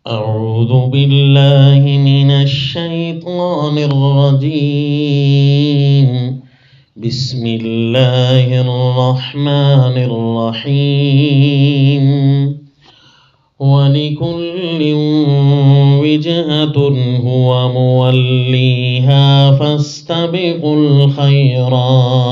أعوذ بالله من الشيطان الرجيم. بسم الله الرحمن الرحيم. ولكل وجهة هو موليها فاستبقوا الخيرات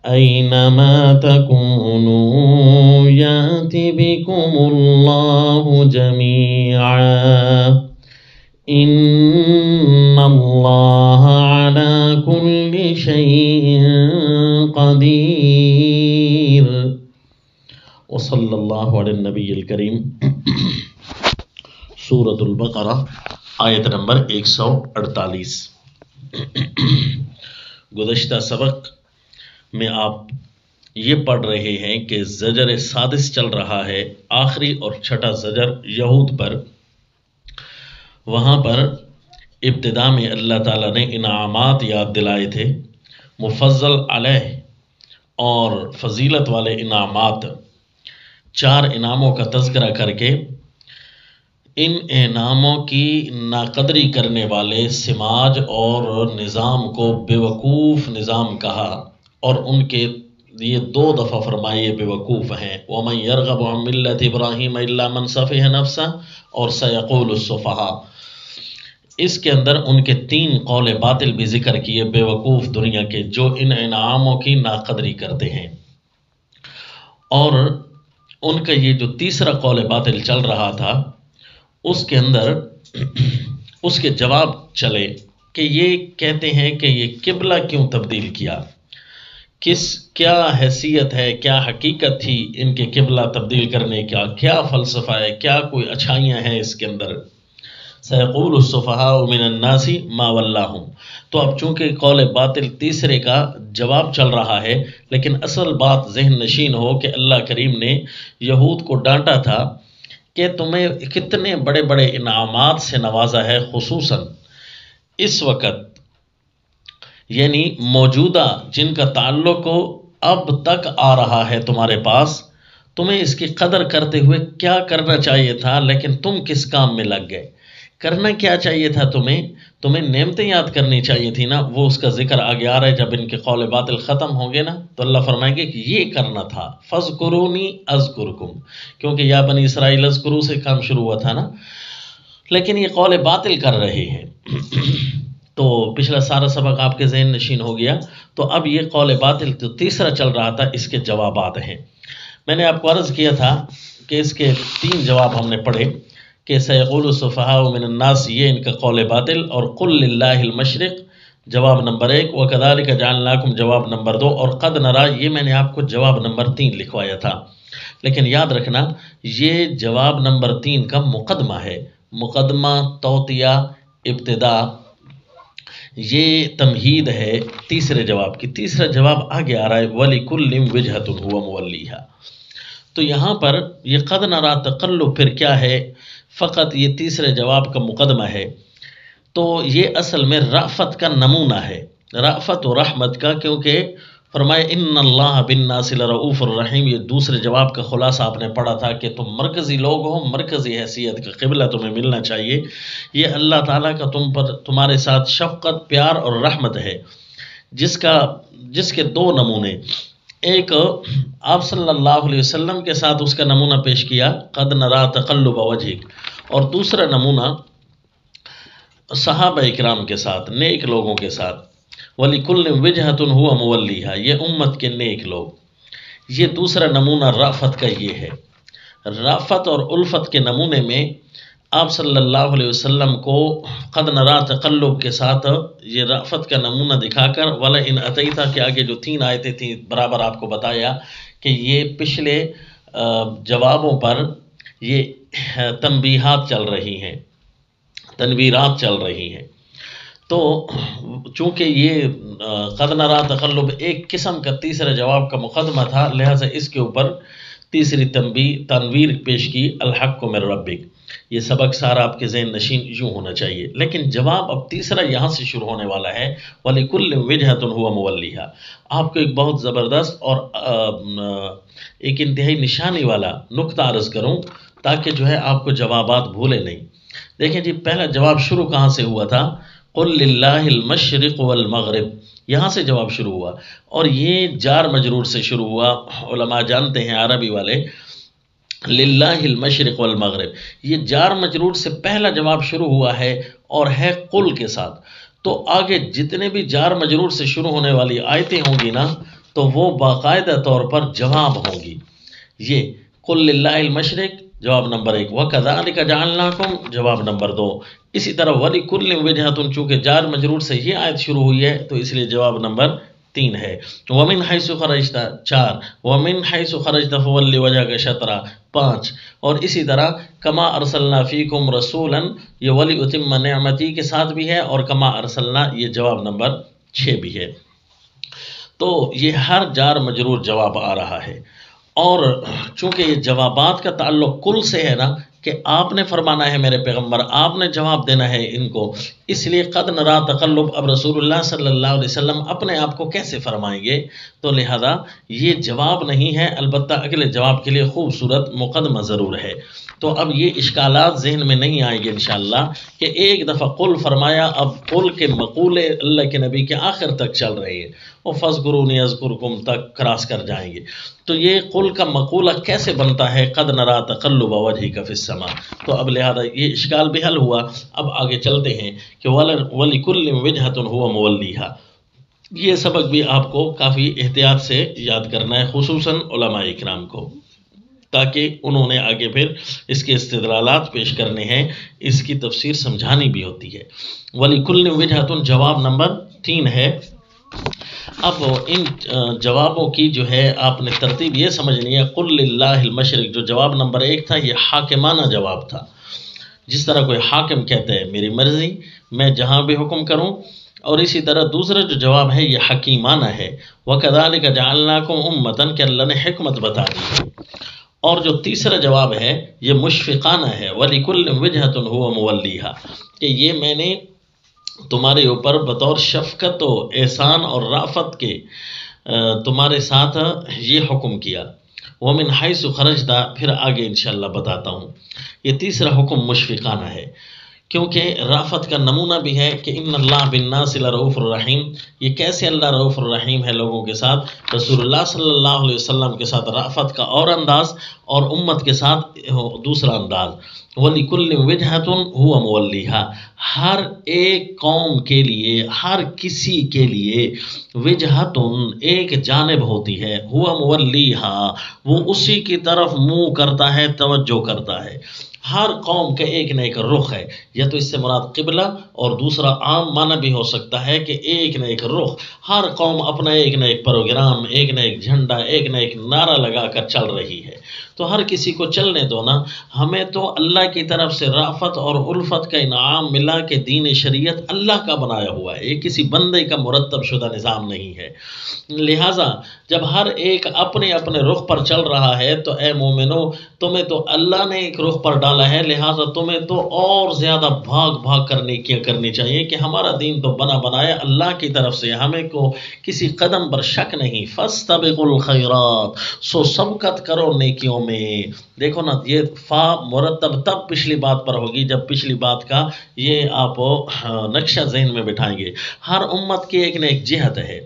أينما تكونوا يأت بكم الله جميعا إن الله على كل شيء قدير. وصلی اللہ علی النبی الکریم. سورۃ البقرہ آیت نمبر 148. گزشتہ سبق میں آپ یہ پڑھ رہے ہیں کہ زجر سادس چل رہا ہے، آخری اور چھٹا زجر یہود پر. وہاں پر ابتدا میں اللہ تعالیٰ نے انعامات یاد دلائے تھے، مفضل علیہ اور فضیلت والے انعامات، 4 انعاموں کا تذکرہ کر کے ان انعاموں کی ناقدری کرنے والے سماج اور نظام کو بیوقوف نظام کہا، اور ان کے یہ 2 دفعہ فرمائے یہ بیوقوف ہیں. وَمَنْ يَرْغَبُ عَنْ مِلَّةِ إِبْرَاهِيمَ إِلَّا مَنْ سَفِهَ نَفْسَهَ اور سَيَقُولُ السُّفَهَاءُ. اس کے اندر ان کے 3 قول باطل بھی ذکر کیے بیوقوف دنیا کے، جو ان انعاموں کی ناقدری کرتے ہیں. اور ان کا یہ جو تیسرا قول باطل چل رہا تھا، اس کے اندر اس کے جواب چلے کہ یہ کہتے ہیں کہ یہ قبلہ کیوں تبدیل کیا، کیا حیثیت ہے، کیا حقیقت تھی ان کے قبلہ تبدیل کرنے کا، کیا فلسفہ ہے، کیا کوئی اچھائیاں ہیں اس کے اندر. سیقول السفہاء من الناس ما ولاہم. تو اب چونکہ قول باطل تیسرے کا جواب چل رہا ہے، لیکن اصل بات ذہن نشین ہو کہ اللہ کریم نے یہود کو ڈانٹا تھا کہ تمہیں کتنے بڑے بڑے انعامات سے نوازا ہے، خصوصاً اس وقت، یعنی موجودہ جن کا تعلق اب تک آ رہا ہے تمہارے پاس. تمہیں اس کی قدر کرتے ہوئے کیا کرنا چاہیے تھا، لیکن تم کس کام میں لگ گئے. کرنا کیا چاہیے تھا تمہیں نعمتیں یاد کرنی چاہیے تھی نا. وہ اس کا ذکر آگے آ رہا ہے. جب ان کے قول باطل ختم ہوں گے نا تو اللہ فرمائیں گے کہ یہ کرنا تھا. فَاذْكُرُونِي أَذْكُرْكُمْ، کیونکہ یا بنی اسرائیل اذکروا سے کام شروع ہوا تھا نا. لیکن یہ قول باطل کر رہے ہیں. تو پچھلا سارا سبق آپ کے ذہن نشین ہو گیا. تو اب یہ قول باطل تو تیسرا چل رہا تھا، اس کے جوابات ہیں. میں نے آپ کو عرض کیا تھا کہ اس کے 3 جواب ہم نے پڑھے کہ سیقول السفہاء من الناس یہ ان کا قول باطل، اور قل للہ المشرق جواب نمبر 1، وکذالک جعلناکم جواب نمبر 2، اور قد نرا یہ میں نے آپ کو جواب نمبر 3 لکھوایا تھا. لیکن یاد رکھنا یہ جواب نمبر 3 کا مقدمہ ہے. مقدمہ، توطیہ، ابتدا، یہ تمہید ہے تیسرے جواب کی. تیسرا جواب آگے آ رہا ہے وَلِكُلٍّ وِجْهَةٌ هُوَ مُوَلِّيهَا. تو یہاں پر یہ قد نرا تقلب پھر کیا ہے، فقط یہ تیسرے جواب کا مقدمہ ہے. تو یہ اصل میں رأفت کا نمونہ ہے، رأفت و رحمت کا، کیونکہ فرمایا ان اللہ بالناس لرؤوف الرحیم. یہ دوسرے جواب کا خلاصہ آپ نے پڑھا تھا کہ تم مرکزی لوگ ہو، مرکزی حیثیت کا قبلہ تمہیں ملنا چاہیے. یہ اللہ تعالیٰ کا تمہارے ساتھ شفقت، پیار اور رحمت ہے، جس کے 2 نمونے. ایک آپ صلی اللہ علیہ وسلم کے ساتھ اس کا نمونہ پیش کیا قد نرا تقلب وجہک، اور دوسرا نمونہ صحابہ اکرام کے ساتھ، نیک لوگوں کے ساتھ. وَلِكُلٍّ وِجْهَةٌ هُوَ مُوَلِّيهَا، یہ امت کے نیک لوگ. یہ دوسرا نمونہ رأفت کا یہ ہے. رأفت اور الفت کے نمونے میں آپ صلی اللہ علیہ وسلم کو قد نرا تقلب کے ساتھ یہ رأفت کا نمونہ دکھا کر وَلَئِنْ أَتَيْتَ کے آگے جو 3 آیتیں تھیں برابر آپ کو بتایا کہ یہ پچھلے جوابوں پر یہ تنبیہات چل رہی ہیں، تنویرات چل رہی ہیں. تو چونکہ یہ قد نرا تقلب ایک قسم کا تیسرے جواب کا مقدمہ تھا، لہٰذا اس کے اوپر تیسری تنویر پیش کی الحق من ربک. یہ سبق سارا آپ کے ذہن نشین یوں ہونا چاہیے. لیکن جواب اب تیسرا یہاں سے شروع ہونے والا ہے وَلِكُلٍّ وِجْهَةٌ هُوَ مُوَلِّيهَا. آپ کو ایک بہت زبردست اور ایک انتہائی نشانی والا نقطہ عرض کروں تاکہ جو ہے آپ کو جوابات بھولے نہیں۔ دیکھیں جی، پہلا جواب شروع کہاں سے ہوا تھا؟ قل للہ المشرق والمغرب، یہاں سے جواب شروع ہوا، اور یہ جار مجرور سے شروع ہوا۔ علماء جانتے ہیں عربی والے، للہ المشرق والمغرب، یہ جار مجرور سے پہلا جواب شروع ہوا ہے اور ہے قل کے ساتھ۔ تو آگے جتنے بھی جار مجرور سے شروع ہونے والی آیتیں ہوں گی نا، تو وہ باقاعدہ طور پر جواب ہوں گی۔ یہ قل للہ المشرق جواب نمبر 1، وَكَذَلِكَ جَعَلْنَاكُمْ جواب نمبر 2۔ اسی طرح وَلِكُلٍّ وِجْهَةٌ، چونکہ جار مجرور سے یہ آیت شروع ہوئی ہے تو اس لیے جواب نمبر 3 ہے۔ وَمِنْ حَيْثُ خَرَجْتَ 4، وَمِنْ حَيْثُ خَرَجْتَ فَوَلِّ وَجْهَكَ شَطْرَهُ 5، اور اسی طرح کما ارسلنا فیکم رسولا، یہ وَلِأُتِمَّ نِعْمَتِی کے ساتھ بھی ہے، اور کما ارسلنا یہ جواب نمبر 6 بھی ہے۔ تو یہ ہر جار مجرور جواب آ رہا ہے، اور چونکہ یہ جوابات کا تعلق کل سے ہے نا، کہ آپ نے فرمانا ہے میرے پیغمبر، آپ نے جواب دینا ہے ان کو، اس لیے قد نرا تقلب، اب رسول اللہ صلی اللہ علیہ وسلم اپنے آپ کو کیسے فرمائیں گے؟ تو لہذا یہ جواب نہیں ہے، البتہ اگلے جواب کے لیے خوبصورت مقدمہ ضرور ہے۔ تو اب یہ اشکالات ذہن میں نہیں آئیں گے انشاءاللہ کہ ایک دفعہ قل فرمایا، اب قل کے مقولے اللہ کے نبی کے آخر تک چل رہے ہیں، وہ فَاذْكُرُونِی اذْكُرْکُم تک کراس کر جائیں گے۔ تو یہ قل کا مقولہ کیسے بنتا ہے؟ قد نرا تقلب وجهک فی السماء۔ تو اب لہذا یہ اشکال بھی حل ہوا۔ اب آگے چلتے ہیں کہ وَلِكُلٍّ وِجْهَةٌ هُوَ مُوَلِّیہا، یہ سبق بھی آپ کو کافی احتیاط سے یاد کرنا ہے، خصوصاً علماء اکرام کو، تاکہ انہوں نے آگے پھر اس کے استدلالات پیش کرنے ہیں، اس کی تفسیر سمجھانی بھی ہوتی ہے۔ وَلِكُلٍّ وِجْهَةٌ جواب نمبر 3 ہے۔ اب ان جوابوں کی جو ہے آپ نے ترتیب یہ سمجھنی ہے، قل للہ المشرق جو جواب نمبر 1 تھا، یہ حاکمانہ جواب تھا، جس طرح کوئی حاکم کہتے ہیں میری مرضی، میں جہاں بھی حکم کروں، اور اسی طرح دوسرا جو جواب ہے یہ حکیمانہ ہے، وَكَذَلِكَ جَعَلْنَاكُمْ أُمَّةً کہ اللہ نے حکمت بتا دی ہے۔ اور جو تیسرا جواب ہے یہ مشفقانہ ہے، وَلِكُلٍّ وِجْهَةٌ هُوَ مُوَلِّیہا، کہ یہ میں نے تمہارے اوپر بطور شفقت و احسان اور رافت کے تمہارے ساتھ یہ حکم کیا۔ وَمِنْ حَيْثُ خَرَجْتَ، پھر آگے انشاءاللہ بتاتا ہوں۔ یہ تیسرا حکم مشفقانہ ہے، کیونکہ رافت کا نمونہ بھی ہے کہ ان اللہ بالناس لرؤوف الرحیم، یہ کیسے اللہ رؤوف الرحیم ہے لوگوں کے ساتھ، رسول اللہ صلی اللہ علیہ وسلم کے ساتھ رافت کا اور انداز، اور امت کے ساتھ دوسرا انداز۔ وَلِكُلٍّ وِجْهَةٌ هُوَ مُوَلِّیہا، ہر ایک قوم کے لیے، ہر کسی کے لیے وجہتن ایک جانب ہوتی ہے، ہوا مولیہا، وہ اسی کی طرف منہ کرتا ہے، توجہ کرتا ہے۔ ہر قوم کا ایک نہ ایک رخ ہے، یا تو اس سے مراد قبلہ، اور دوسرا عام معنی بھی ہو سکتا ہے کہ ایک نہ ایک رخ۔ ہر قوم اپنا ایک نہ ایک پروگرام، ایک نہ ایک جھنڈا، ایک نہ ایک نعرہ لگا کر چل رہی ہے، تو ہر کسی کو چلنے دو نا۔ ہمیں تو اللہ کی طرف سے رافت اور الفت کا انعام ملا کہ دین شریعت اللہ کا بنایا ہوا ہے، یہ کسی بندے کا مرتب شدہ نظام نہیں ہے۔ لہٰذا جب ہر ایک اپنے اپنے رخ پر چل رہا ہے تو اے مومنو، تمہیں تو اللہ نے ایک رخ پر ڈالا ہے، لہٰذا تمہیں تو اور زیادہ بھاگ بھاگ کرنے کرنی چاہیے کہ ہمارا دین تو بنا بنایا اللہ کی طرف سے، ہمیں کو کسی قدم پر شک نہیں۔ فاستبقوا الخیرات، سو سبقت کرو نیکیوں میں۔ دیکھو نا، یہ فا مرتب تب پچھلی بات پر ہوگی جب پچھلی بات کا یہ آپ نقشہ ذہن میں بٹھائیں گے۔ ہر امت کی ایک نہ ایک جہت ہے،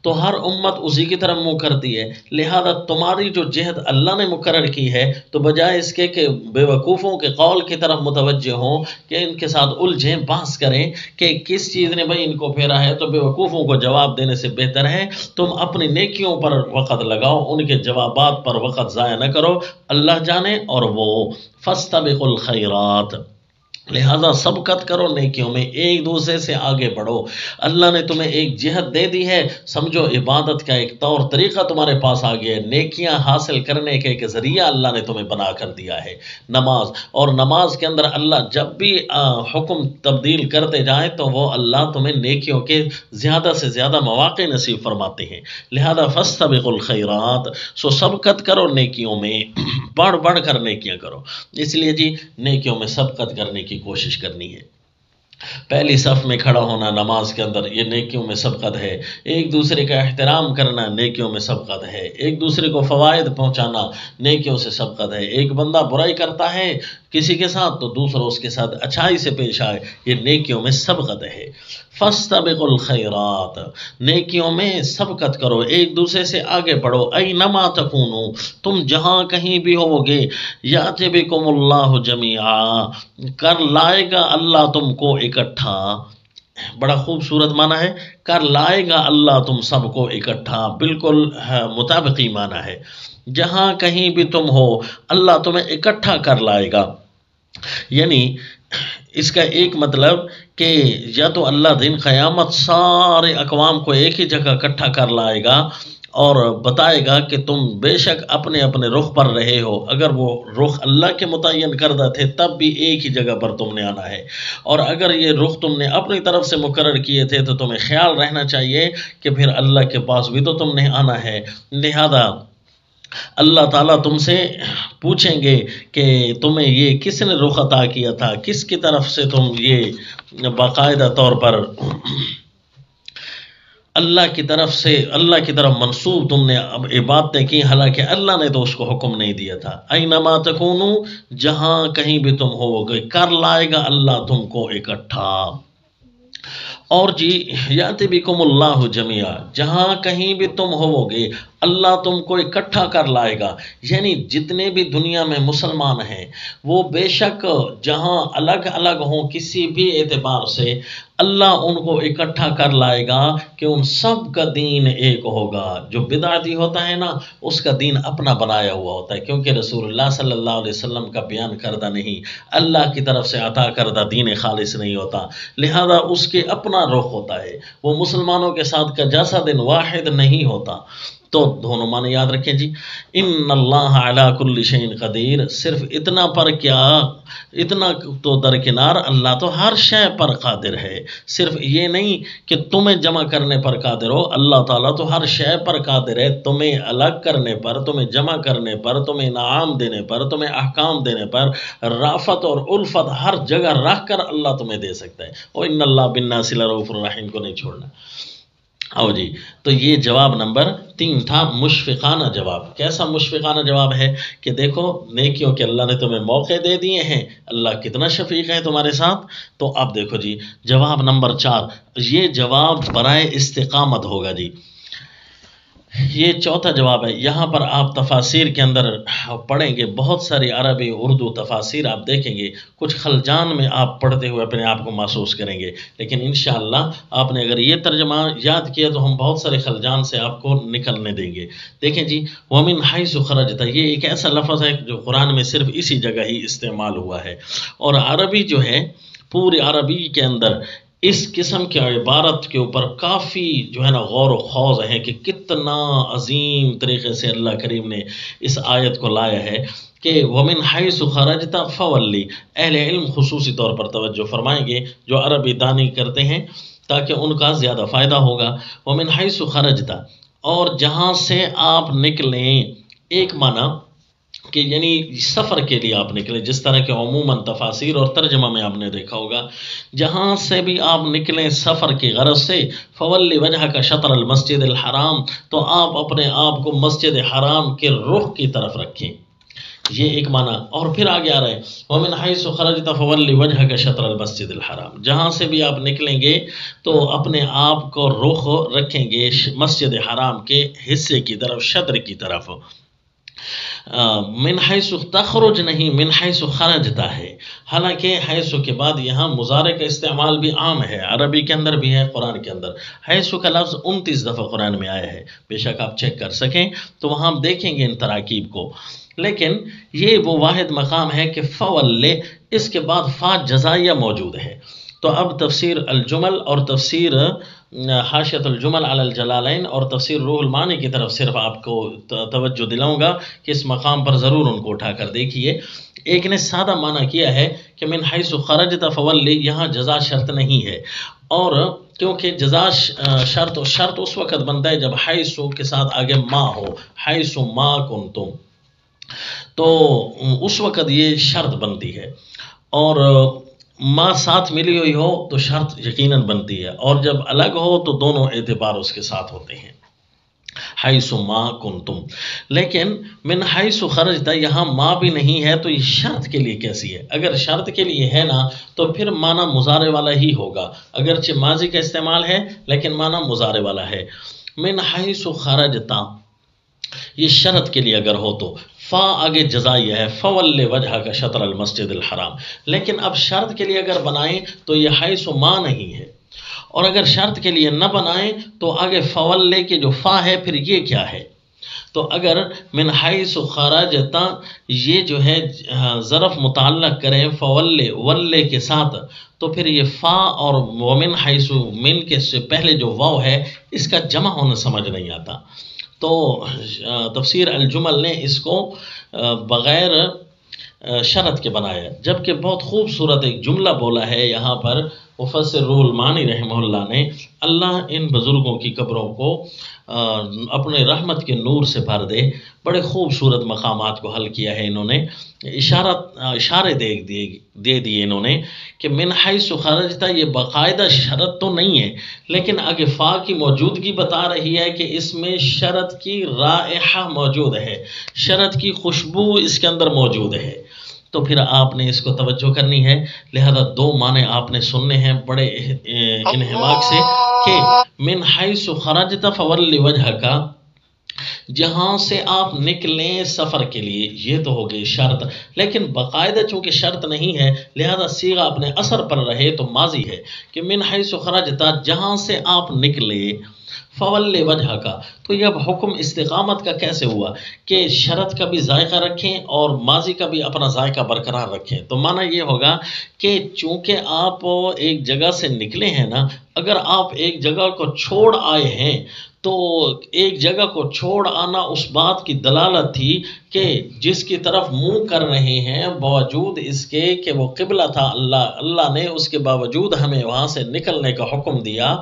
تو ہر امت اسی کی طرف منہ کرتی ہے، لہذا تمہاری جو جہت اللہ نے مقرر کی ہے، تو بجائے اس کے کہ بے وقوفوں کے قول کی طرف متوجہ ہوں کہ ان کے ساتھ الجھیں بحث کریں کہ کس چیز نے بھائی ان کو پھیرا ہے، تو بے وقوفوں کو جواب دینے سے بہتر ہے تم اپنی نیکیوں پر وقت لگاؤ، ان کے جوابات پر وقت ضائع نہ کرو، اللہ جانے اور وہ۔ فاستبقوا الخیرات، لہذا سبقت کرو نیکیوں میں، ایک دوسرے سے آگے بڑھو۔ اللہ نے تمہیں ایک جہت دے دی ہے، سمجھو عبادت کا ایک طور طریقہ تمہارے پاس آ گیا ہے، نیکیاں حاصل کرنے کے ایک ذریعہ اللہ نے تمہیں بنا کر دیا ہے، نماز۔ اور نماز کے اندر اللہ جب بھی حکم تبدیل کرتے جائیں تو وہ اللہ تمہیں نیکیوں کے زیادہ سے زیادہ مواقع نصیب فرماتے ہیں، لہذا فاستبقوا الخیرات، سو سبقت کرو نیکیوں میں، بڑھ بڑھ کر نیکیاں کرو۔ اس لیے جی نیکیوں میں سبقت کرنے کی کوشش کرنی ہے۔ پہلی صف میں کھڑا ہونا نماز کے اندر یہ نیکیوں میں سبقت ہے، ایک دوسرے کا احترام کرنا نیکیوں میں سبقت ہے، ایک دوسرے کو فوائد پہنچانا نیکیوں سے سبقت ہے، ایک بندہ برائی کرتا ہے کسی کے ساتھ تو دوسرا اس کے ساتھ اچھائی سے پیش آئے، یہ نیکیوں میں سبقت ہے۔ فاستبقوا الخیرات، نیکیوں میں سبقت کرو، ایک دوسرے سے آگے بڑھو، اینما تکونو، تم جہاں کہیں بھی ہوگے، یاتی بکم اللہ جمیعا، کر لائے گا اللہ تم کو اکٹھا۔ بڑا خوبصورت معنی ہے، کر لائے گا اللہ تم سب کو اکٹھا، بالکل مطابقی معنی ہے، جہاں کہیں بھی تم ہو اللہ تمہیں اکٹھا کر لائے گا۔ یعنی اس کا ایک مطلب کہ یا تو اللہ دن قیامت سارے اقوام کو ایک ہی جگہ اکٹھا کر لائے گا اور بتائے گا کہ تم بے شک اپنے اپنے رخ پر رہے ہو، اگر وہ رخ اللہ کے متعین کردہ تھے تب بھی ایک ہی جگہ پر تم نے آنا ہے، اور اگر یہ رخ تم نے اپنی طرف سے مقرر کیے تھے تو تمہیں خیال رہنا چاہیے کہ پھر اللہ کے پاس بھی تو تم نے آنا ہے۔ لہذا اللہ تعالیٰ تم سے پوچھیں گے کہ تمہیں یہ کس نے رخ عطا کیا تھا، کس کی طرف سے تم یہ باقاعدہ طور پر اللہ کی طرف منسوب تم نے عبادتیں کی، حالانکہ اللہ نے تو اس کو حکم نہیں دیا تھا۔ اینما تکونو، جہاں کہیں بھی تم ہوگے کر لائے گا اللہ تم کو اکٹھا۔ اور جی یاتی بکم اللہ جمیعا، جہاں کہیں بھی تم ہوگے اللہ تم کو اکٹھا کر لائے گا، یعنی جتنے بھی دنیا میں مسلمان ہیں وہ بے شک جہاں الگ الگ ہوں کسی بھی اعتبار سے، اللہ ان کو اکٹھا کر لائے گا کہ ان سب کا دین ایک ہوگا۔ جو بدعتی ہوتا ہے نا اس کا دین اپنا بنایا ہوا ہوتا ہے، کیونکہ رسول اللہ صلی اللہ علیہ وسلم کا بیان کردہ نہیں، اللہ کی طرف سے عطا کردہ دین خالص نہیں ہوتا، لہذا اس کے اپنا رخ ہوتا ہے، وہ مسلمانوں کے ساتھ کا جیسا دن واحد نہیں ہوتا۔ تو دونوں معنی یاد رکھیں جی، ان اللہ علی کل شیء قدیر، صرف اتنا پر کیا، اتنا تو درکنار اللہ تو ہر شے پر قادر ہے، صرف یہ نہیں کہ تمہیں جمع کرنے پر قادر ہو، اللہ تعالیٰ تو ہر شے پر قادر ہے، تمہیں الگ کرنے پر، تمہیں جمع کرنے پر، تمہیں انعام دینے پر، تمہیں احکام دینے پر، رافت اور الفت ہر جگہ رکھ کر اللہ تمہیں دے سکتا ہے، اور ان اللہ بالناس لرؤوف رحیم کو نہیں چھوڑنا۔ آؤ جی، تو یہ جواب نمبر 3 تھا، مشفقانہ جواب۔ کیسا مشفقانہ جواب ہے کہ دیکھو نیکیوں کے اللہ نے تمہیں موقع دے دیے ہیں، اللہ کتنا شفیق ہے تمہارے ساتھ۔ تو اب دیکھو جی جواب نمبر 4، یہ جواب برائے استقامت ہوگا جی، یہ چوتھا جواب ہے۔ یہاں پر آپ تفاسیر کے اندر پڑھیں گے، بہت ساری عربی اردو تفاسیر آپ دیکھیں گے، کچھ خلجان میں آپ پڑھتے ہوئے اپنے آپ کو محسوس کریں گے، لیکن انشاءاللہ آپ نے اگر یہ ترجمہ یاد کیا تو ہم بہت سارے خلجان سے آپ کو نکلنے دیں گے۔ دیکھیں جی، وَمِنْ حَيْثُ خَرَجْتَ، یہ ایک ایسا لفظ ہے جو قرآن میں صرف اسی جگہ ہی استعمال ہوا ہے، اور عربی جو ہے پوری عربی کے اندر اس قسم کی عبارت کے اوپر کافی جو ہے نا غور و خوض ہے کہ کتنا عظیم طریقے سے اللہ کریم نے اس آیت کو لایا ہے کہ وَمِنْ حَيْثُ خَرَجْتَ فَوَلِّ۔ اہل علم خصوصی طور پر توجہ فرمائیں گے جو عربی دانی کرتے ہیں تاکہ ان کا زیادہ فائدہ ہوگا۔ وَمِنْ حَيْثُ خَرَجْتَ، اور جہاں سے آپ نکلیں، ایک معنی کہ یعنی سفر کے لیے آپ نکلے، جس طرح کہ عموماً تفاسیر اور ترجمہ میں آپ نے دیکھا ہوگا، جہاں سے بھی آپ نکلیں سفر کی غرض سے، فولی وجہ کا شطر المسجد الحرام، تو آپ اپنے آپ کو مسجد حرام کے رخ کی طرف رکھیں، یہ ایک معنی۔ اور پھر آگے آ رہا ہے وَمِنْ حَيْثُ خَرَجْتَ فَوَلِّ وَجْهَكَ شَطْرَ الْمَسْجِدِ الْحَرَامِ، جہاں سے بھی آپ نکلیں گے تو اپنے آپ کو رخ رکھیں گے مسجد حرام کے حصے کی طرف، شطر کی طرف۔ من حیث تخرج نہیں، من حیث خرجتا ہے، حالانکہ حیث کے بعد یہاں مضارع کا استعمال بھی عام ہے، عربی کے اندر بھی ہے، قرآن کے اندر حیث کا لفظ 29 دفعہ قرآن میں آیا ہے، بے شک آپ چیک کر سکیں تو وہاں دیکھیں گے ان تراکیب کو، لیکن یہ وہ واحد مقام ہے کہ فولے، اس کے بعد فا جزائیہ موجود ہے۔ تو اب تفسیر الجمل اور تفسیر حاشیۃ الجمل علی الجلالین اور تفسیر روح المعانی کی طرف صرف آپ کو توجہ دلاؤں گا کہ اس مقام پر ضرور ان کو اٹھا کر دیکھیے۔ ایک نے سادہ معنی کیا ہے کہ من حیث خرجت فولی، یہاں جزا شرط نہیں ہے، اور کیونکہ جزا شرط اس وقت بنتا ہے جب حیث کے ساتھ آگے ما ہو، حیث ما کنتم، تو اس وقت یہ شرط بنتی ہے۔ اور ماں ساتھ ملی ہوئی ہو تو شرط یقیناً بنتی ہے، اور جب الگ ہو تو دونوں اعتبار اس کے ساتھ ہوتے ہیں، حیث ما کنتم۔ لیکن من حیث خرجت یہاں ماں بھی نہیں ہے، تو یہ شرط کے لیے کیسی ہے؟ اگر شرط کے لیے ہے نا تو پھر معنی مضارع والا ہی ہوگا، اگرچہ ماضی کا استعمال ہے لیکن معنی مضارع والا ہے۔ من حیث خرجت یہ شرط کے لیے اگر ہو تو فا آگے جزائیہ ہے، فول وجہ کا شطر المسجد الحرام، لیکن اب شرط کے لیے اگر بنائیں تو یہ حیث ما نہیں ہے، اور اگر شرط کے لیے نہ بنائیں تو آگے فول کے جو فا ہے پھر یہ کیا ہے؟ تو اگر من حیث خرجت یہ جو ہے ظرف متعلق کریں فول کے ساتھ، تو پھر یہ فا اور ومن حیث من کے سے پہلے جو واو ہے اس کا جمع ہونا سمجھ نہیں آتا۔ تو تفسیر الجمل نے اس کو بغیر شرط کے بنایا، جبکہ بہت خوبصورت ایک جملہ بولا ہے یہاں پر مفسر روح المعانی رحمہ اللہ نے، اللہ ان بزرگوں کی قبروں کو اپنے رحمت کے نور سے بھر دے، بڑے خوبصورت مقامات کو حل کیا ہے انہوں نے، اشارے دے دیے انہوں نے کہ من حیث خرجت یہ باقاعدہ شرط تو نہیں ہے، لیکن آگے فا کی موجودگی بتا رہی ہے کہ اس میں شرط کی رائحہ موجود ہے، شرط کی خوشبو اس کے اندر موجود ہے، تو پھر آپ نے اس کو توجہ کرنی ہے۔ لہذا دو معنی آپ نے سننے ہیں بڑے انہماک سے کہ من حیث خرجت فول وجہ کا، جہاں سے آپ نکلیں سفر کے لیے، یہ تو ہو گئی شرط، لیکن باقاعدہ چونکہ شرط نہیں ہے لہذا صیغہ اپنے اثر پر رہے تو ماضی ہے کہ من حیث خرجت جہاں سے آپ نکلے، فول وجہ کا، تو یہ اب حکم استقامت کا کیسے ہوا کہ شرط کا بھی ذائقہ رکھیں اور ماضی کا بھی اپنا ذائقہ برقرار رکھیں؟ تو معنی یہ ہوگا کہ چونکہ آپ ایک جگہ سے نکلے ہیں نا، اگر آپ ایک جگہ کو چھوڑ آئے ہیں تو ایک جگہ کو چھوڑ آنا اس بات کی دلالت تھی کہ جس کی طرف منہ کر رہے ہیں باوجود اس کے کہ وہ قبلہ تھا اللہ نے اس کے باوجود ہمیں وہاں سے نکلنے کا حکم دیا۔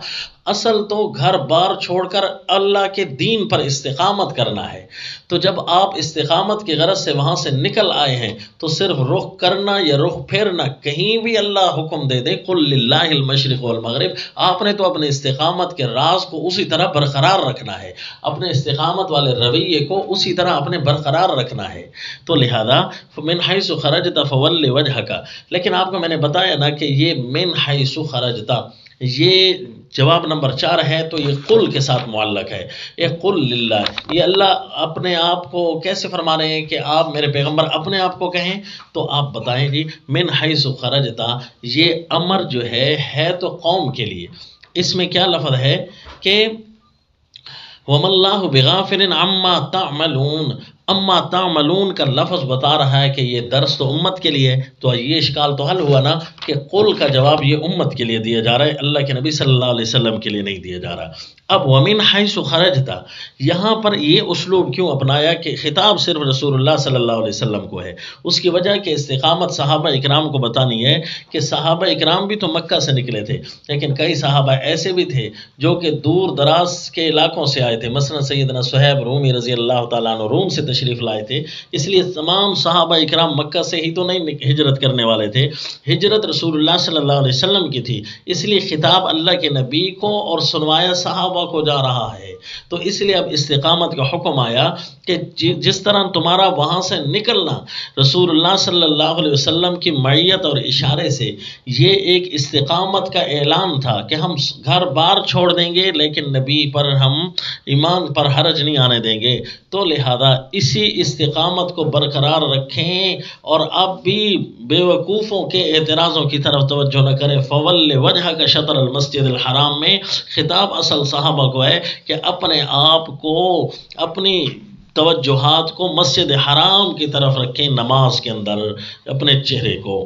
اصل تو گھر بار چھوڑ کر اللہ کے دین پر استقامت کرنا ہے، تو جب آپ استقامت کی غرض سے وہاں سے نکل آئے ہیں تو صرف رخ کرنا یا رخ پھیرنا، کہیں بھی اللہ حکم دے دے قل للہ المشرق والمغرب، آپ نے تو اپنے استقامت کے راز کو اسی طرح برقرار رکھنا ہے، اپنے استقامت والے رویے کو اسی طرح اپنے برقرار رکھنا ہے۔ تو لہذا من حیث خرجت فول وجہ کا، لیکن آپ کو میں نے بتایا نا کہ یہ من حیث خرجت یہ جواب نمبر 4 ہے، تو یہ قل کے ساتھ معلق ہے، یہ قل للہ، یہ اللہ اپنے آپ کو کیسے فرما رہے ہیں کہ آپ میرے پیغمبر اپنے آپ کو کہیں؟ تو آپ بتائیں جی من حیث خرجت یہ امر جو ہے تو قوم کے لیے، اس میں کیا لفظ ہے کہ وَمَا اللَّهُ بِغَافِلٍ عَمَّا تَعْمَلُونَ، اما تعملون کا لفظ بتا رہا ہے کہ یہ درس تو امت کے لیے، تو یہ اشکال تو حل ہوا نا کہ قل کا جواب یہ امت کے لیے دیا جا رہا ہے، اللہ کے نبی صلی اللہ علیہ وسلم کے لیے نہیں دیا جا رہا۔ اب وَمِنْ حَيْثُ خَرَجْتَ یہاں پر یہ اسلوب کیوں اپنایا کہ خطاب صرف رسول اللہ صلی اللہ علیہ وسلم کو ہے؟ اس کی وجہ کہ استقامت صحابہ اکرام کو بتانی ہے کہ صحابہ اکرام بھی تو مکہ سے نکلے تھے، لیکن کئی صحابہ ایسے بھی تھے جو کہ دور دراز کے علاقوں سے آئے تھے، مثلا سیدنا صہیب رومی رضی اللہ تعالیٰ عنہ روم سے تشریف لائے تھے، اس لیے تمام صحابہ اکرام مکہ سے ہی تو نہیں ہجرت کرنے والے تھے، ہجرت رسول اللہ صلی اللہ علیہ وسلم کی تھی، اس لیے خطاب اللہ کے نبی کو اور سنوایا صحابہ کو جا رہا ہے۔ تو اس لیے اب استقامت کا حکم آیا کہ جس طرح تمہارا وہاں سے نکلنا رسول اللہ صلی اللہ علیہ وسلم کی معیت اور اشارے سے یہ ایک استقامت کا اعلان تھا کہ ہم گھر بار چھوڑ دیں گے لیکن نبی پر ہم ایمان پر حرج نہیں آنے دیں گے، تو لہذا اسی استقامت کو برقرار رکھیں اور اب بھی بیوقوفوں کے اعتراضوں کی طرف توجہ نہ کریں۔ فول وجہ کا شطر المسجد الحرام میں خطاب اصل صحابہ کو ہے کہ اپنے آپ کو اپنی توجہات کو مسجد حرام کی طرف رکھیں، نماز کے اندر اپنے چہرے کو،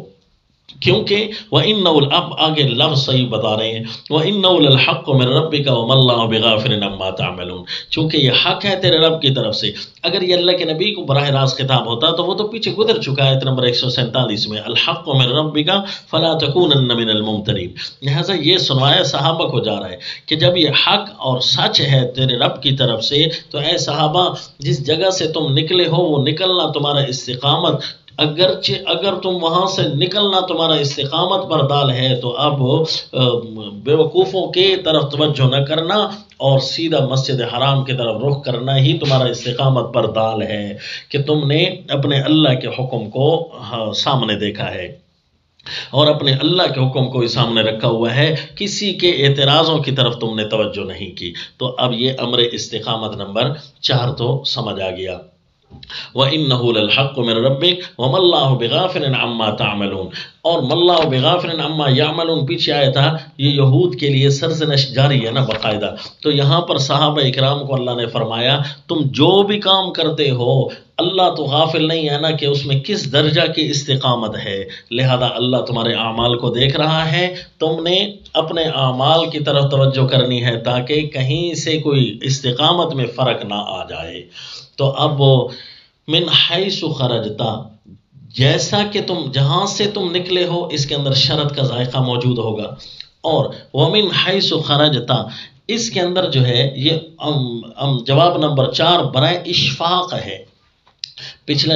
کیونکہ وَإِنَّهُ اب آگے لفظ صحیح بتا رہے ہیں وَإِنَّهُ لَلْحَقُّ مِن رَبِّكَ وَمَا اللَّهُ بِغَافِلٍ عَمَّا تَعْمَلُونَ، چونکہ یہ حق ہے تیرے رب کی طرف سے۔ اگر یہ اللہ کے نبی کو براہ راست خطاب ہوتا تو وہ تو پیچھے گزر چکا ہے، آیت نمبر 147 میں الحق من ربك فلا تكونن من الممترین، لہذا یہ سنوایا صحابہ کو جا رہا ہے کہ جب یہ حق اور سچ ہے تیرے رب کی طرف سے تو اے صحابہ جس جگہ سے تم نکلے ہو وہ نکلنا تمہارا استقامت اگرچہ اگر تم وہاں سے نکلنا تمہارا استقامت پر دال ہے تو اب بیوقوفوں کے طرف توجہ نہ کرنا اور سیدھا مسجد حرام کی طرف رخ کرنا ہی تمہارا استقامت پر دال ہے کہ تم نے اپنے اللہ کے حکم کو سامنے دیکھا ہے اور اپنے اللہ کے حکم کو سامنے رکھا ہوا ہے، کسی کے اعتراضوں کی طرف تم نے توجہ نہیں کی۔ تو اب یہ امر استقامت نمبر 4 تو سمجھ آ گیا۔ وَإِنَّهُ لَلْحَقُّ مِن رَبِّكَ وَمَا اللَّهُ بِغَافِلٍ عَمَّا تَعْمَلُونَ، اور مَا اللَّهُ بِغَافِلٍ عَمَّا يَعْمَلُونَ پیچھے آیا تھا، یہ یہود کے لیے سرزنش جاری ہے نا باقاعدہ، تو یہاں پر صحابہ اکرام کو اللہ نے فرمایا تم جو بھی کام کرتے ہو اللہ تو غافل نہیں ہے نا کہ اس میں کس درجہ کی استقامت ہے، لہذا اللہ تمہارے اعمال کو دیکھ رہا ہے، تم نے اپنے اعمال کی طرف توجہ کرنی ہے تاکہ کہیں سے کوئی استقامت میں فرق نہ آ جائے۔ تو اب من حیث خرجتا، جیسا کہ تم جہاں سے تم نکلے ہو، اس کے اندر شرط کا ذائقہ موجود ہوگا، اور ومن حیث خرجتا اس کے اندر جو ہے یہ جواب نمبر 4 برائے اشفاق ہے۔ پچھلا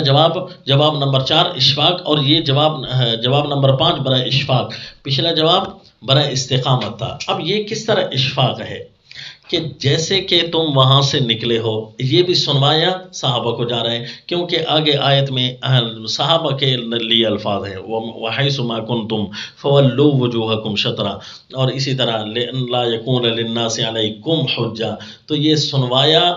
جواب نمبر 4 اشفاق، اور یہ جواب نمبر 5 برائے اشفاق، پچھلا جواب برائے استقامت تھا۔ اب یہ کس طرح اشفاق ہے کہ جیسے کہ تم وہاں سے نکلے ہو، یہ بھی سنوایا صحابہ کو جا رہے ہیں، کیونکہ آگے آیت میں صحابہ کے لیے الفاظ ہیں وَحَيْثُ مَا كُنْتُمْ فَوَلُّوا وُجُوهَكُمْ شَطْرًا، اور اسی طرح لَا يَكُونَ لِلنَّاسِ عَلَيْكُمْ حُجَّةٌ، تو یہ سنوایا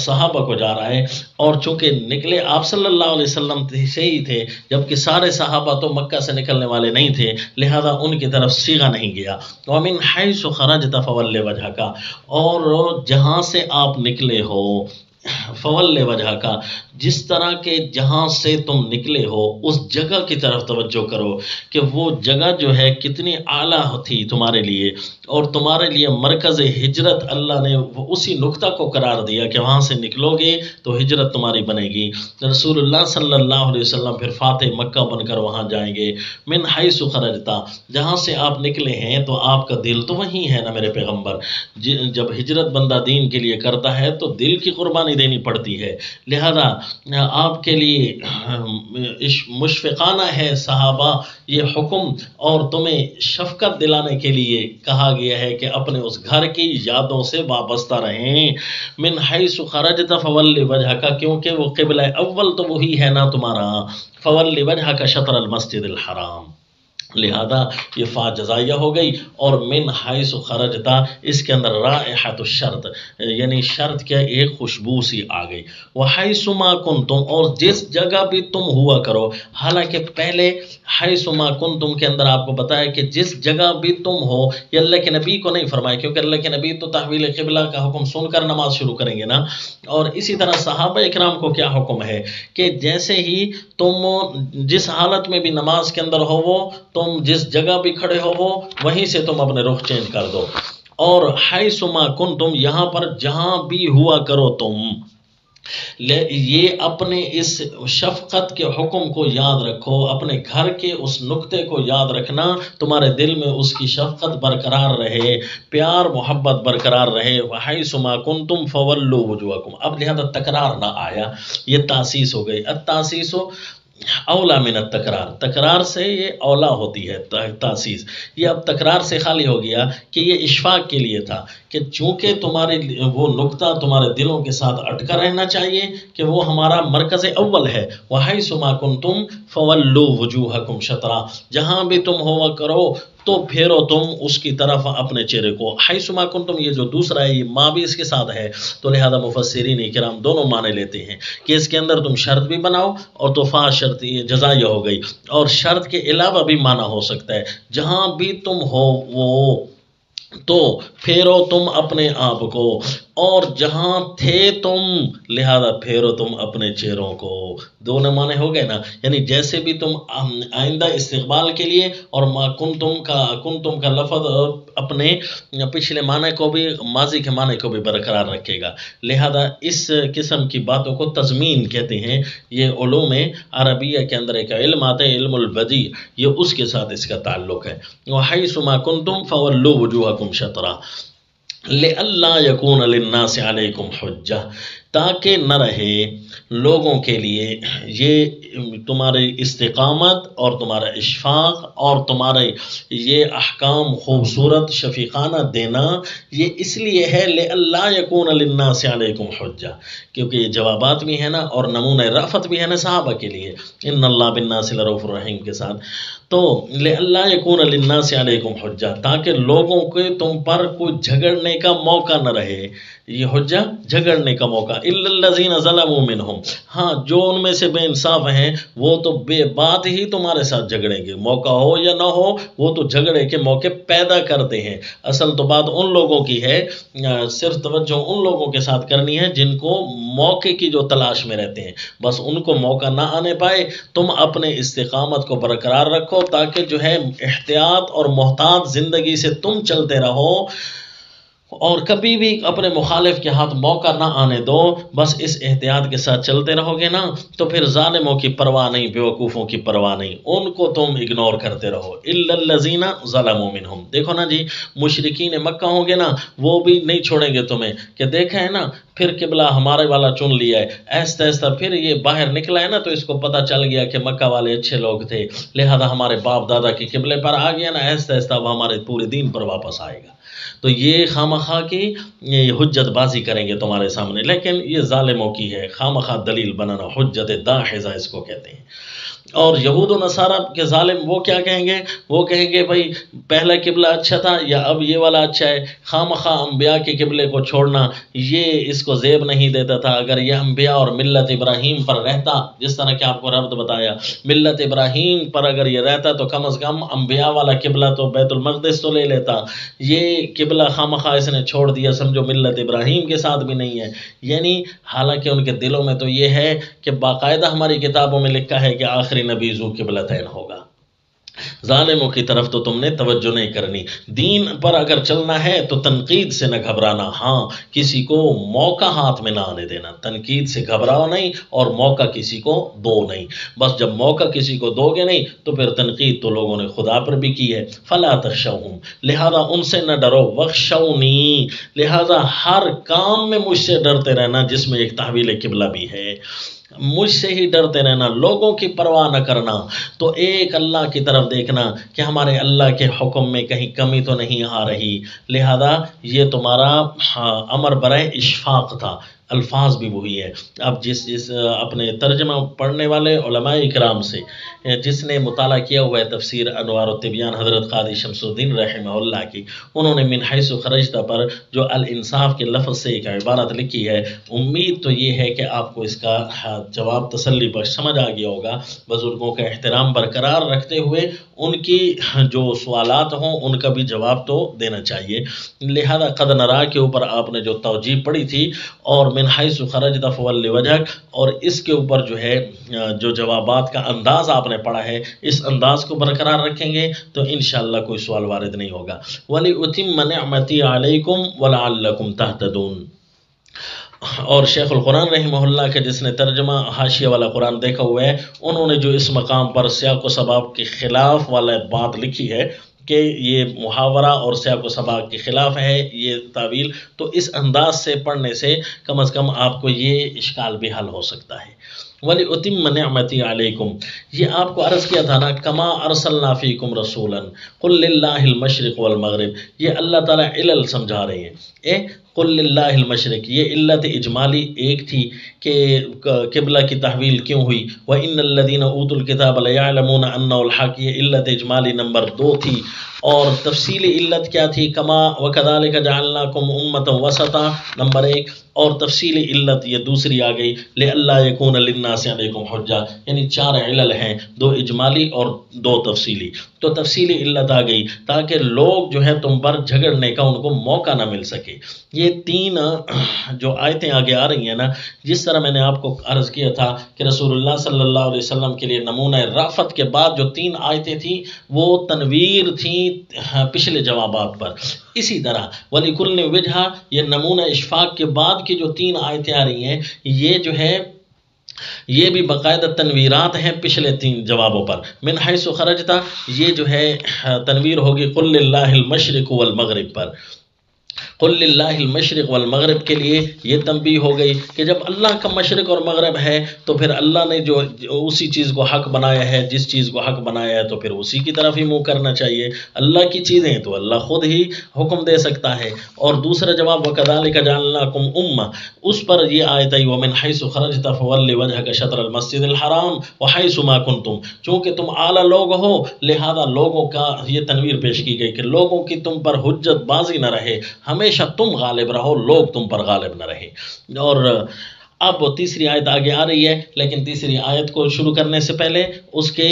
صحابہ کو جا رہا ہے، اور چونکہ نکلے آپ صلی اللہ علیہ وسلم سے ہی تھے، جبکہ سارے صحابہ تو مکہ سے نکلنے والے نہیں تھے، لہذا ان کی طرف صیغہ نہیں گیا۔ وَمِنْ حَيْثُ خَرَجْتَ فَوَلِّ وَجْهَكَ، اور جہاں سے آپ نکلے ہو فول وجہ کا، جس طرح کے جہاں سے تم نکلے ہو اس جگہ کی طرف توجہ کرو کہ وہ جگہ جو ہے کتنی اعلیٰ تھی تمہارے لیے، اور تمہارے لیے مرکز ہجرت اللہ نے اسی نقطہ کو قرار دیا کہ وہاں سے نکلو گے تو ہجرت تمہاری بنے گی۔ رسول اللہ صلی اللہ علیہ وسلم پھر فاتح مکہ بن کر وہاں جائیں گے۔ من حیث خرجتا، جہاں سے آپ نکلے ہیں تو آپ کا دل تو وہیں ہے نا میرے پیغمبر، جب ہجرت بندہ دین کے لیے کرتا ہے تو دل کی قربانی دینی پڑتی ہے، لہذا آپ کے لیے مشفقانہ ہے صحابہ یہ حکم، اور تمہیں شفقت دلانے کے لیے کہا گیا ہے کہ اپنے اس گھر کی یادوں سے وابستہ رہیں۔ من حیث خرجت فول وجہک، کیونکہ وہ قبلہ اول تو وہی ہے نا تمہارا، فول وجہک شطر المسجد الحرام، لہذا یہ فا جزائیہ ہو گئی، اور من حیث خرجتا اس کے اندر رائحۃ الشرط، یعنی شرط کیا ایک خوشبو سی آ گئی۔ وحیث ما کنتم، اور جس جگہ بھی تم ہوا کرو، حالانکہ پہلے حیث ما کنتم کے اندر آپ کو بتایا کہ جس جگہ بھی تم ہو، یہ اللہ کے نبی کو نہیں فرمایا، کیونکہ اللہ کے نبی تو تحویل قبلہ کا حکم سن کر نماز شروع کریں گے نا، اور اسی طرح صحابہ اکرام کو کیا حکم ہے کہ جیسے ہی تم جس حالت میں بھی نماز کے اندر ہو، وہ تم جس جگہ بھی کھڑے ہو وہ وہیں سے تم اپنے رخ چینج کر دو، اور حیث ما کنتم یہاں پر جہاں بھی ہوا کرو تم، یہ اپنے اس شفقت کے حکم کو یاد رکھو، اپنے گھر کے اس نقطے کو یاد رکھنا، تمہارے دل میں اس کی شفقت برقرار رہے، پیار محبت برقرار رہے۔ وحیث ما کنتم فولوا وجوہکم، اب لہذا تکرار نہ آیا، یہ تاسیس ہو گئی، التاسیس اولا من التکرار، تکرار سے یہ اولا ہوتی ہے تاسیس، یہ اب تکرار سے خالی ہو گیا کہ یہ اشفاق کے لیے تھا کہ چونکہ تمہارے وہ نقطہ تمہارے دلوں کے ساتھ اٹکا رہنا چاہیے کہ وہ ہمارا مرکز اول ہے۔ وحیث ما کنتم فولوا وجوہکم شطرا، جہاں بھی تم ہوا کرو تو پھیرو تم اس کی طرف اپنے چہرے کو۔ حیث ما کنتم یہ جو دوسرا ہے یہ ما بھی اس کے ساتھ ہے، تو لہذا مفسرین کرام دونوں معنی لیتے ہیں کہ اس کے اندر تم شرط بھی بناؤ، اور تو فا شرط یہ جزائیہ ہو گئی، اور شرط کے علاوہ بھی معنی ہو سکتا ہے، جہاں بھی تم ہو وہ تو پھیرو تم اپنے آپ کو، اور جہاں تھے تم لہذا پھیرو تم اپنے چہروں کو۔ دونوں معنی ہو گئے نا، یعنی جیسے بھی تم آئندہ استقبال کے لیے، اور ما کنتم کا لفظ اپنے پچھلے معنی کو بھی ماضی کے معنی کو بھی برقرار رکھے گا، لہذا اس قسم کی باتوں کو تضمین کہتے ہیں۔ یہ علوم عربیہ کے اندر ایک علم آتا ہے علم البدیع، یہ اس کے ساتھ اس کا تعلق ہے۔ وحیث ما کنتم فولوا وجوہکم شطرا لئلا یکون للناس علیکم حجہ، تاکہ نہ رہے لوگوں کے لیے یہ تمہاری استقامت اور تمہارا اشفاق اور تمہارے یہ احکام خوبصورت شفیقانہ دینا یہ اس لیے ہے لئلا یکون للناس علیکم حجہ، کیونکہ یہ جوابات بھی ہیں نا اور نمونہ رأفت بھی ہے نا صحابہ کے لیے، ان اللہ بالناس لرؤوف الرحیم کے ساتھ، تو لئلا یکون للناس علیکم حجہ، تاکہ لوگوں کے تم پر کوئی جھگڑنے کا موقع نہ رہے، یہ حجہ جھگڑنے کا موقع، الا الذین ظلموا منہم، ہاں جو ان میں سے بے انصاف ہیں وہ تو بے بات ہی تمہارے ساتھ جھگڑیں گے، موقع ہو یا نہ ہو وہ تو جھگڑے کے موقع پیدا کرتے ہیں۔ اصل تو بات ان لوگوں کی ہے، صرف توجہ ان لوگوں کے ساتھ کرنی ہے جن کو موقع کی جو تلاش میں رہتے ہیں، بس ان کو موقع نہ آنے پائے، تم اپنے استقامت کو برقرار رکھو تاکہ جو ہے احتیاط اور محتاط زندگی سے تم چلتے رہو اور کبھی بھی اپنے مخالف کے ہاتھ موقع نہ آنے دو، بس اس احتیاط کے ساتھ چلتے رہو گے نا تو پھر ظالموں کی پرواہ نہیں، بیوقوفوں کی پرواہ نہیں، ان کو تم اگنور کرتے رہو، الا الذین ظلموا منہم۔ دیکھو نا جی مشرکین مکہ ہوں گے نا وہ بھی نہیں چھوڑیں گے تمہیں کہ دیکھا ہے نا پھر قبلہ ہمارے والا چن لیا ہے، ایسا ایسا پھر یہ باہر نکلا ہے نا تو اس کو پتہ چل گیا کہ مکہ والے اچھے لوگ تھے لہذا ہمارے باپ دادا کے قبلے پر آ گیا نا، ایسا ایسا وہ ہمارے پورے دین پر واپس آئے گا، تو یہ خامخواہ کی حجت بازی کریں گے تمہارے سامنے، لیکن یہ ظالموں کی ہے خامخواہ دلیل بنانا، حجت داحضہ اس کو کہتے ہیں۔ اور یہود و نصارہ کے ظالم وہ کیا کہیں گے؟ وہ کہیں گے بھائی پہلا قبلہ اچھا تھا یا اب یہ والا اچھا ہے، خامخواہ انبیاء کے قبلے کو چھوڑنا یہ اس کو زیب نہیں دیتا تھا، اگر یہ انبیاء اور ملت ابراہیم پر رہتا، جس طرح کہ آپ کو ربط بتایا ملت ابراہیم پر اگر یہ رہتا تو کم از کم انبیاء والا قبلہ تو بیت المقدس تو لے لیتا، یہ قبلہ خامخواہ اس نے چھوڑ دیا، سمجھو ملت ابراہیم کے ساتھ بھی نہیں ہے، یعنی حالانکہ ان کے دلوں میں تو یہ ہے کہ باقاعدہ ہماری کتابوں میں لکھا ہے کہ آخری نبی ذو قبلتین ہوگا۔ ظالموں کی طرف تو تم نے توجہ نہیں کرنی، دین پر اگر چلنا ہے تو تنقید سے نہ گھبرانا، ہاں کسی کو موقع ہاتھ میں نہ آنے دینا، تنقید سے گھبراؤ نہیں اور موقع کسی کو دو نہیں، بس جب موقع کسی کو دو گے نہیں تو پھر تنقید تو لوگوں نے خدا پر بھی کی ہے، فلا تخشوہم، لہذا ان سے نہ ڈرو، وخشونی، لہذا ہر کام میں مجھ سے ڈرتے رہنا جس میں ایک تحویل قبلہ بھی ہے، مجھ سے ہی ڈرتے رہنا، لوگوں کی پرواہ نہ کرنا، تو ایک اللہ کی طرف دیکھنا کہ ہمارے اللہ کے حکم میں کہیں کمی تو نہیں آ رہی، لہذا یہ تمہارا امر برائے اشفاق تھا، الفاظ بھی وہی ہے۔ اب جس اپنے ترجمہ پڑھنے والے علماء اکرام سے جس نے مطالعہ کیا ہوا ہے تفسیر انوار الطبیان حضرت قاضی شمس الدین رحمہ اللہ کی، انہوں نے من حیث خرجت پر جو الانصاف کے لفظ سے ایک عبارت لکھی ہے، امید تو یہ ہے کہ آپ کو اس کا جواب تسلی بخش سمجھ آ گیا ہوگا، بزرگوں کا احترام برقرار رکھتے ہوئے ان کی جو سوالات ہوں ان کا بھی جواب تو دینا چاہیے، لہذا قد نرا کے اوپر آپ نے جو توجیہ پڑھی تھی اور من حیث خرجت فولی وجہک، اور اس کے اوپر جو ہے جو جوابات کا انداز آپ نے پڑھا ہے اس انداز کو برقرار رکھیں گے تو انشاءاللہ کوئی سوال وارد نہیں ہوگا۔ وَلِأُتِمَّ نِعْمَتِي عَلَيْكُمْ وَلَعَلَّكُمْ تَهْتَدُونَ۔ اور شیخ القرآن رحمہ اللہ کے جس نے ترجمہ حاشیہ والا قرآن دیکھا ہوا ہے، انہوں نے جو اس مقام پر سیاق و سباق کے خلاف والا بات لکھی ہے کہ یہ محاورہ اور سیاق و سباق کے خلاف ہے یہ تعویل، تو اس انداز سے پڑھنے سے کم از کم آپ کو یہ اشکال بھی حل ہو سکتا ہے۔ وَلِأُتِمَّ نِعْمَتِي عَلَيْكُمْ، یہ آپ کو عرض کیا تھا نا، کما ارسلنا فیکم رسولا قل للہ المشرق والمغرب، یہ اللہ تعالیٰ علل سمجھا رہے ہیں، قل للہ المشرق، یہ علت اجمالی ایک تھی کہ قبلہ کی تحویل کیوں ہوئی، وَإِنَّ الَّذِينَ أُوتُوا الْكِتَابَ لَيَعْلَمُونَ أَنَّهُ الْحَقُّ، یہ علت اجمالی نمبر 2 تھی، اور تفصیلی علت کیا تھی، کما وَكَذَلِكَ جَعَلْنَاكُمْ أُمَّةً وَسَطًا نمبر 1، اور تفصیلی علت یہ دوسری آ گئی لِأَلَّا يَكُونَ لِلنَّاسِ عَلَيْكُمْ حُجَّةٌ، یعنی 4 علل ہیں، 2 اجمالی اور 2 تفصیلی، تو تفصیلی علت آ گئی تاکہ لوگ جو ہے تم پر جھگڑنے کا ان کو موقع نہ مل سکے۔ یہ 3 جو آیتیں آگے آ رہی ہیں نا، جس طرح میں نے آپ کو عرض کیا تھا کہ رسول اللہ صلی اللہ علیہ وسلم کے لیے نمونہ رافت کے بعد جو 3 آیتیں تھیں وہ تنویر تھیں پچھلے جوابات پر، اسی طرح وَلِكُلِّ وِجْهَةٍ، یہ نمونہ اشفاق کے بعد کی جو 3 آیتیں آ رہی ہیں یہ جو ہے یہ بھی باقاعدہ تنویرات ہیں پچھلے 3 جوابوں پر۔ من حیث خرجتا یہ جو ہے تنویر ہوگی قل للہ المشرق والمغرب پر، قل للہ المشرق والمغرب کے لیے یہ تنبیہ ہو گئی کہ جب اللہ کا مشرق اور مغرب ہے تو پھر اللہ نے جو اسی چیز کو حق بنایا ہے، جس چیز کو حق بنایا ہے تو پھر اسی کی طرف ہی منہ کرنا چاہیے۔ اللہ کی چیزیں تو اللہ خود ہی حکم دے سکتا ہے۔ اور دوسرا جواب وَكَذَلِكَ جَعَلْنَاكُمْ أُمَّةً، اس پر یہ آیت آئی وَمِنْ حَيْثُ خَرَجْتَ فَوَلِّ وَجْهَكَ شَطْرَ الْمَسْجِدِ الْحَرَامِ وَحَيْثُ مَا كُنْتُمْ، چونکہ تم اعلیٰ لوگ ہو لہذا لوگوں کا یہ تنویر پیش کی گئی کہ لوگوں کی تم پر حجت بازی نہ رہے، ہمیشہ تم غالب رہو، لوگ تم پر غالب نہ رہے۔ اور اب تیسری آیت آگے آ رہی ہے، لیکن تیسری آیت کو شروع کرنے سے پہلے اس کے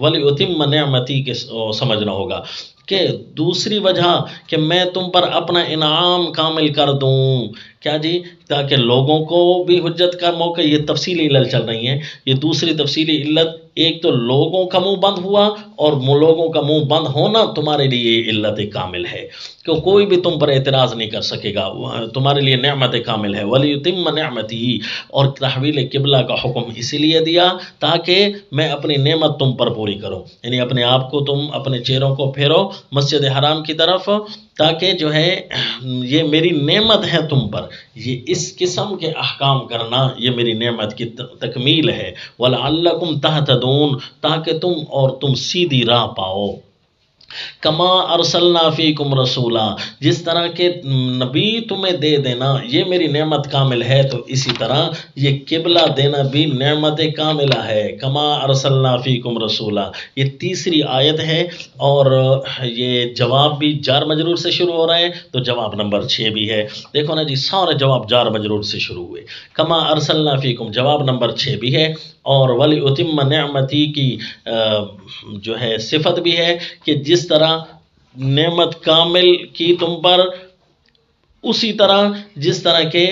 وَلِأُتِمَّ نِعْمَتِي کے سمجھنا ہوگا کہ دوسری وجہ کہ میں تم پر اپنا انعام کامل کر دوں، کیا جی، تاکہ لوگوں کو بھی حجت کا موقع، یہ تفصیلی علت چل رہی ہیں۔ یہ دوسری تفصیلی علت، ایک تو لوگوں کا منہ بند ہوا اور لوگوں کا منہ بند ہونا تمہارے لیے علت کامل ہے کہ کوئی بھی تم پر اعتراض نہیں کر سکے گا، تمہارے لیے نعمت کامل ہے۔ وَلِيُتِمَّ نِعْمَتِهِ، اور تحویل قبلہ کا حکم اسی لیے دیا تاکہ میں اپنی نعمت تم پر پوری کروں، یعنی اپنے آپ کو تم اپنے چہروں کو پھیرو مسجد حرام کی طرف، تاکہ جو ہے یہ میری نعمت ہے تم پر، یہ اس قسم کے احکام کرنا یہ میری نعمت کی تکمیل ہے۔ وَلَعَلَّكُمْ تَهْتَدُونَ، تاکہ تم سیدھی راہ پاؤ۔ کما ارسلنا فیکم رسولا، جس طرح کہ نبی تمہیں دے دینا یہ میری نعمت کامل ہے، تو اسی طرح یہ قبلہ دینا بھی نعمت کاملہ ہے۔ کما ارسلنا فیکم رسولا، یہ تیسری آیت ہے، اور یہ جواب بھی جار مجرور سے شروع ہو رہا ہے، تو جواب نمبر 6 بھی ہے۔ دیکھو نا جی، سارے جواب جار مجرور سے شروع ہوئے۔ کما ارسلنا فیکم جواب نمبر 6 بھی ہے، اور وَلِأُتِمَّ نِعْمَتِي کی جو ہے صفت بھی ہے کہ جس طرح نعمت کامل کی تم پر، اسی طرح جس طرح کہ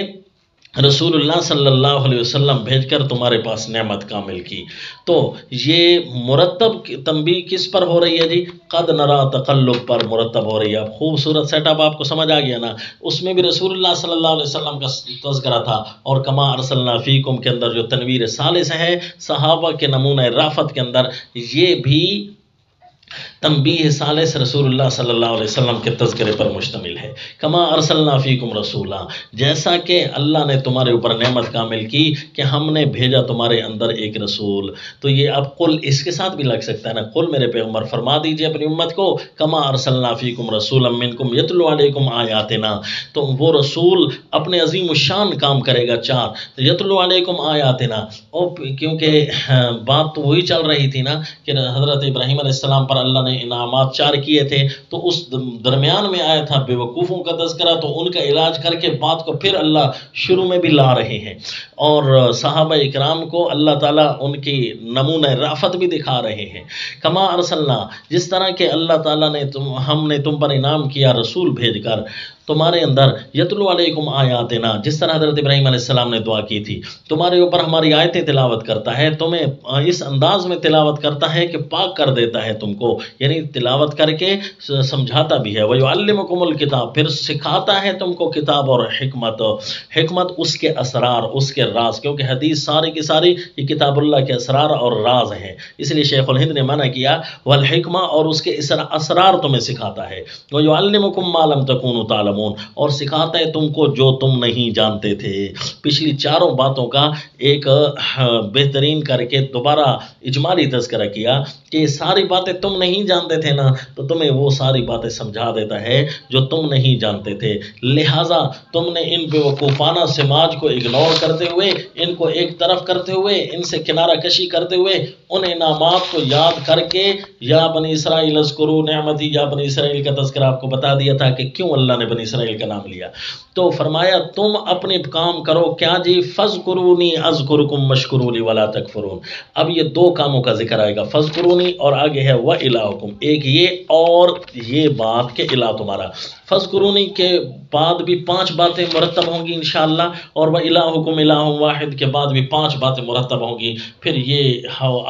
رسول اللہ صلی اللہ علیہ وسلم بھیج کر تمہارے پاس نعمت کامل کی۔ تو یہ مرتب تنبیہ کس پر ہو رہی ہے جی؟ قد نرا تقلب پر مرتب ہو رہی ہے۔ اب خوبصورت سیٹ اپ آپ کو سمجھ آ گیا نا؟ اس میں بھی رسول اللہ صلی اللہ علیہ وسلم کا تذکرہ تھا، اور کما ارسلنا فیکم کے اندر جو تنویر ثالث ہے صحابہ کے نمونہ رافت کے اندر، یہ بھی تنبیہ ثالث رسول اللہ صلی اللہ علیہ وسلم کے تذکرے پر مشتمل ہے۔ کما ارسلنا فیکم رسولا، جیسا کہ اللہ نے تمہارے اوپر نعمت کامل کی کہ ہم نے بھیجا تمہارے اندر ایک رسول۔ تو یہ اب قل اس کے ساتھ بھی لگ سکتا ہے نا، قل میرے پیغمبر فرما دیجئے اپنی امت کو، کما ارسلنا فیکم رسولا منکم یتلو علیکم آیاتنا، تو وہ رسول اپنے عظیم الشان کام کرے گا۔ 4 یتلو علیکم آیاتنا، اور کیونکہ بات تو وہی چل رہی تھی نا کہ حضرت ابراہیم علیہ السلام پر اللہ نے انعامات 4 کیے تھے، تو اس درمیان میں آیا تھا بے وقوفوں کا تذکرہ، تو ان کا علاج کر کے بات کو پھر اللہ شروع میں بھی لا رہے ہیں، اور صحابہ اکرام کو اللہ تعالیٰ ان کی نمونہ رافت بھی دکھا رہے ہیں۔ کما ارسلنا، جس طرح کہ اللہ تعالیٰ نے ہم نے تم پر انعام کیا رسول بھیج کر تمہارے اندر، یتلو علیکم آیاتنا، جس طرح حضرت ابراہیم علیہ السلام نے دعا کی تھی، تمہارے اوپر ہماری آیتیں تلاوت کرتا ہے، تمہیں اس انداز میں تلاوت کرتا ہے کہ پاک کر دیتا ہے تم کو، یعنی تلاوت کر کے سمجھاتا بھی ہے۔ وَيُعَلِّمُكُمُ الْكِتَابَ، پھر سکھاتا ہے تم کو کتاب اور حکمت اس کے اسرار، اس کے راز، کیونکہ حدیث ساری کی ساری یہ کتاب اللہ کے اسرار اور راز ہیں، اس لیے شیخ الہند نے منع کیا والحکمہ، اور اس کے اسرار تمہیں سکھاتا ہے۔ وَيُعَلِّمُكُم مَّا لَمْ تَكُونُوا تَعْلَمُونَ، اور سکھاتا ہے تم کو جو تم نہیں جانتے تھے۔ پچھلی 4 باتوں کا ایک بہترین کر کے دوبارہ اجمالی تذکرہ کیا کہ یہ ساری باتیں تم نہیں جانتے تھے نا، تو تمہیں وہ ساری باتیں سمجھا دیتا ہے جو تم نہیں جانتے تھے، لہٰذا تم نے ان بے وقوفانہ سماج کو اگنور کرتے ہوئے، ان کو ایک طرف کرتے ہوئے، ان سے کنارہ کشی کرتے ہوئے، ان انعامات کو یاد کر کے، یا بنی اسرائیل اذکروا نعمتی، یا بنی اسرائیل کا تذکرہ آپ کو بتا دیا تھا کہ کیوں اللہ نے بنی اسرائیل کا نام لیا، تو فرمایا تم اپنے کام کرو، کیا جی، فَاذْكُرُونِي أَذْكُرْكُمْ وَاشْكُرُوا لِي وَلَا تَكْفُرُونَ۔ اب یہ 2 کاموں کا ذکر آئے گا، فَاذْكُرُونِي اور آگے ہے وَإِلَٰهُكُمْ، ایک یہ اور یہ بات کہ الہ تمہارا، فَاذْكُرُونِي کے بعد بھی 5 باتیں مرتب ہوں گی انشاءاللہ، اور وَإِلَٰهُكُمْ إِلَٰهٌ وَاحِدٌ کے بعد بھی 5 باتیں مرتب ہوں گی، پھر یہ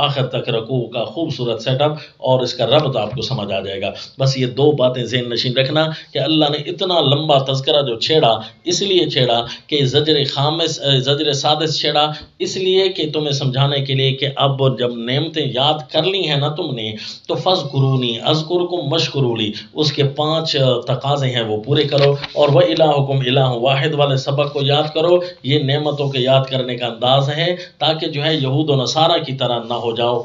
آخر تک رکوع کا خوبصورت سیٹ اپ اور اس کا ربط آپ کو سمجھ آ جائے گا۔ بس یہ 2 باتیں ذہن نشین رکھنا کہ اللہ نے اتنا لمبا تذکرہ جو چھیڑا اس لیے چھیڑا کہ زجر سادس چھیڑا اس لیے کہ تمہیں سمجھانے کے لیے کہ اب جب نعمتیں یاد کر لی ہیں نا تم نے تو فذکرونی اذکرکم مشکرولی، اس کے 5 تقاضے ہیں وہ پورے کرو، اور وَإِلَٰهُكُمْ إِلَٰهٌ واحد والے سبق کو یاد کرو۔ یہ نعمتوں کے یاد کرنے کا انداز ہے تاکہ جو ہے یہود و نصارہ کی طرح نہ ہو جاؤ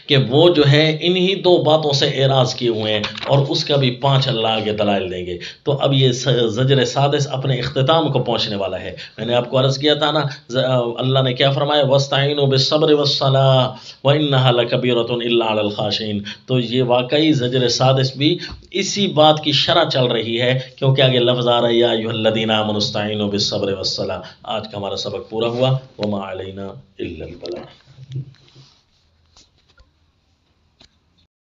کہ وہ جو ہے انہی 2 باتوں سے اعراض کیے ہوئے ہیں اور اس کا بھی 5 اللہ آگے دلائل دیں گے۔ تو اب یہ زجر سادس اپنے اختتام کو پہنچنے والا ہے۔ میں نے آپ کو عرض کیا تھا نا اللہ نے کیا فرمایا، وَاسْتَعِينُوا بِالصَّبْرِ وَالصَّلَاةِ وَإِنَّهَا لَكَبِيرَةٌ إِلَّا عَلَى الْخَاشِعِينَ۔ تو یہ واقعی زجر سادس بھی اسی بات کی شرح چل رہی ہے، کیونکہ آگے لفظ آ رہا ہے یا ایھا الذین آمنوا استعینوا بالصبر والصلاۃ۔ آج کا ہمارا سبق پورا ہوا، وما علینا الا البلاغ۔